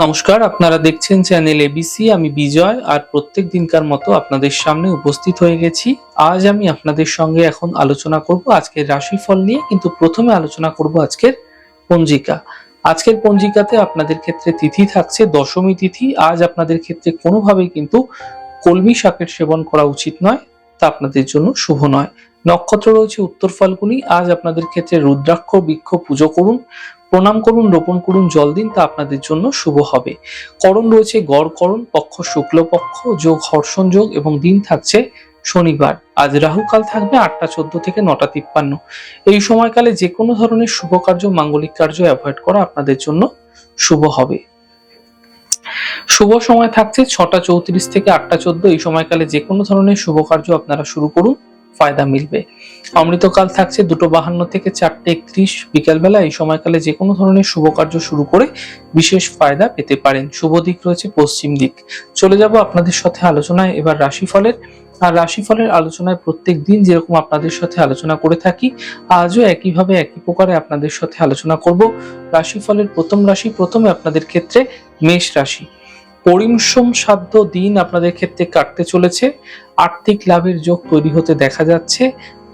নমস্কার, আপনারা দেখছেন চ্যানেল এবিসি। আমি বিজয়, আর প্রত্যেক দিনকার মতো আপনাদের সামনে উপস্থিত হয়ে গেছি। আজ আমি আপনাদের সঙ্গে এখন আলোচনা করব আজকের রাশিফল নিয়ে, কিন্তু প্রথমে আলোচনা করব আজকের পঞ্জিকা। আজকের পঞ্জিকাতে আপনাদের ক্ষেত্রে তিথি থাকছে দশমী তিথি। আজ আপনাদের ক্ষেত্রে কোনোভাবেই কিন্তু কলমি শাকের সেবন করা উচিত নয়, তা আপনাদের জন্য শুভ নয়। নক্ষত্র রয়েছে উত্তর ফাল্গুনী। আজ আপনাদের ক্ষেত্রে রুদ্রাক্ষ বৃক্ষ পুজো করুন, প্রণাম করুন, রোপণ করুন, জল দিন, তা আপনাদের জন্য শুভ হবে। করণ রয়েছে গড় করণ, পক্ষ শুক্লপক্ষ, যোগ হর্ষণ যোগ এবং দিন থাকছে শনিবার। আজ রাহুকাল থাকবে 8টা 14 থেকে 9টা 53। এই সময়কালে যে কোনো ধরনের শুভ কার্য, মাঙ্গলিক কার্য অ্যাভয়েড করা আপনাদের জন্য শুভ হবে। শুভ সময় থাকছে 6টা 34 থেকে 8টা 14। এই সময়কালে যে কোনো ধরনের শুভ কার্য আপনারা শুরু করুন, ফায়দা মিলবে। অমৃতকাল থাকছে 2টা 52 থেকে 4টা 31 বিকালবেলা। এই সময়কালে যে কোনো ধরনের শুভ কার্য শুরু করে বিশেষ ফায়দা পেতে পারেন। শুভ দিক রয়েছে পশ্চিম দিক। চলে যাব আপনাদের সাথে আলোচনায় এবার রাশিফলের। আর রাশিফলের আলোচনায় প্রত্যেক দিন যেরকম আপনাদের সাথে আলোচনা করে থাকি, আজও একইভাবে একই প্রকারে আপনাদের সাথে আলোচনা করব। রাশিফলের প্রথম রাশি, প্রথমে আপনাদের ক্ষেত্রে মেষ রাশি। পরিশ্রম সাধ্য দিন আপনাদের ক্ষেত্রে কাটতে চলেছে। আর্থিক লাভের যোগ তৈরি হতে দেখা যাচ্ছে।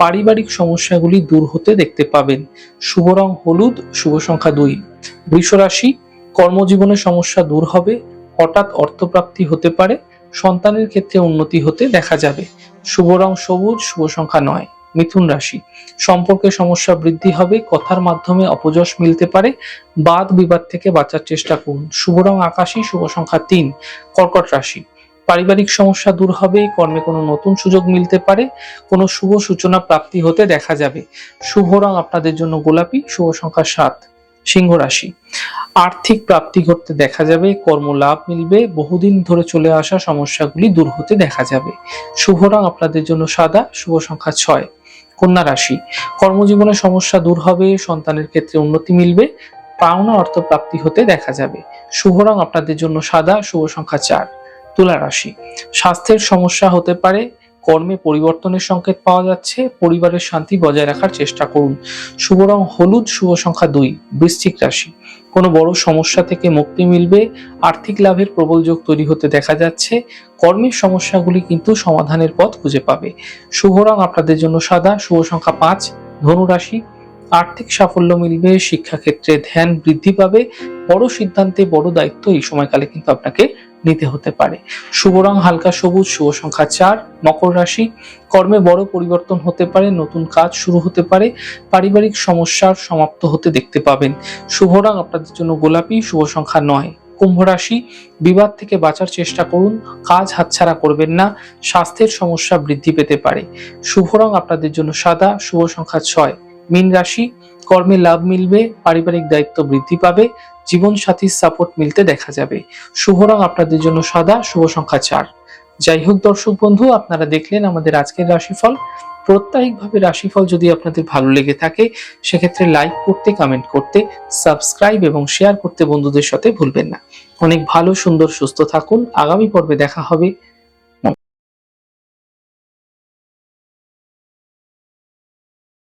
পারিবারিক সমস্যাগুলি দূর হতে দেখতে পাবেন। শুভ রং হলুদ, শুভ সংখ্যা 2। বৃষ রাশি, কর্মজীবনের সমস্যা দূর হবে। হঠাৎ অর্থপ্রাপ্তি হতে পারে। সন্তানের ক্ষেত্রে উন্নতি হতে দেখা যাবে। শুভ রং সবুজ, শুভ সংখ্যা 9। মিথুন রাশি, সম্পর্কে সমস্যা বৃদ্ধি হবে। কথার মাধ্যমে অপযশ মিলতে পারে। বাদ বিবাদ থেকে বাঁচার চেষ্টা করুন। শুভ রং আকাশী, শুভ সংখ্যা 3। কর্কট রাশি, পারিবারিক সমস্যা দূর হবে। কর্মে কোনো নতুন সুযোগ মিলতে পারে। কোনো শুভ সূচনা প্রাপ্তি হতে দেখা যাবে। শুভ রং আপনাদের জন্য গোলাপি, শুভ সংখ্যা 7। সিংহ রাশি, আর্থিক প্রাপ্তি ঘটতে দেখা যাবে। কর্ম লাভ মিলবে। বহুদিন ধরে চলে আসা সমস্যাগুলি দূর হতে দেখা যাবে। শুভ রং আপনাদের জন্য সাদা, শুভ সংখ্যা 6। কন্যা রাশি, কর্মজীবনের সমস্যা দূর হবে। সন্তানের ক্ষেত্রে উন্নতি মিলবে। পাওনা অর্থ প্রাপ্তি হতে দেখা যাবে। শুভ রং আপনাদের জন্য সাদা, শুভ সংখ্যা 4। তুলা রাশি, স্বাস্থ্যের সমস্যা হতে পারে। কর্মে পরিবর্তনের সংকেত পাওয়া যাচ্ছে। পরিবারের শান্তি বজায় রাখার চেষ্টা করুন। শুভ রং হলুদ, শুভ সংখ্যা 2। বৃশ্চিক রাশি, কোনো বড় সমস্যা থেকে মুক্তি মিলবে। আর্থিক লাভের প্রবল যোগ তৈরি হতে দেখা যাচ্ছে। কর্মের সমস্যাগুলি কিন্তু সমাধানের পথ খুঁজে পাবে। শুভ রং আপনাদের জন্য সাদা, শুভ সংখ্যা 5। ধনু রাশি, আর্থিক সাফল্য মিলবে। শিক্ষাক্ষেত্রে ধ্যান বৃদ্ধি পাবে। বড় সিদ্ধান্তে বড় দায়িত্ব এই সময়কালে কিন্তু আপনাকে নিতে হতে পারে। শুভ রং হালকা সবুজ, শুভ সংখ্যা 4। মকর রাশি, কর্মে বড় পরিবর্তন হতে পারে। নতুন কাজ শুরু হতে পারে। পারিবারিক সমস্যার সমাপ্ত হতে দেখতে পাবেন। শুভ রং আপনাদের জন্য গোলাপি, শুভ সংখ্যা 9। কুম্ভ রাশি, বিবাদ থেকে বাঁচার চেষ্টা করুন। কাজ হাতছাড়া করবেন না। স্বাস্থ্যের সমস্যা বৃদ্ধি পেতে পারে। শুভ রং আপনাদের জন্য সাদা, শুভ সংখ্যা 6। মীন রাশি, কর্মে লাভ মিলবে। পারিবারিক দায়িত্ব বৃদ্ধি পাবে। জীবন সাথীর সাপোর্ট মিলতে দেখা যাবে। শুভ রং আপনাদের জন্য সাদা, শুভ সংখ্যা 4। যাই হোক দর্শক বন্ধু, আপনারা দেখলেন আমাদের আজকের রাশিফল। প্রত্যেকভাবে রাশিফল যদি আপনাদের ভালো লেগে থাকে, সেক্ষেত্রে লাইক করতে, কমেন্ট করতে, সাবস্ক্রাইব এবং শেয়ার করতে বন্ধুদের সাথে ভুলবেন না। অনেক ভালো, সুন্দর, সুস্থ থাকুন। আগামী পর্বে দেখা হবে।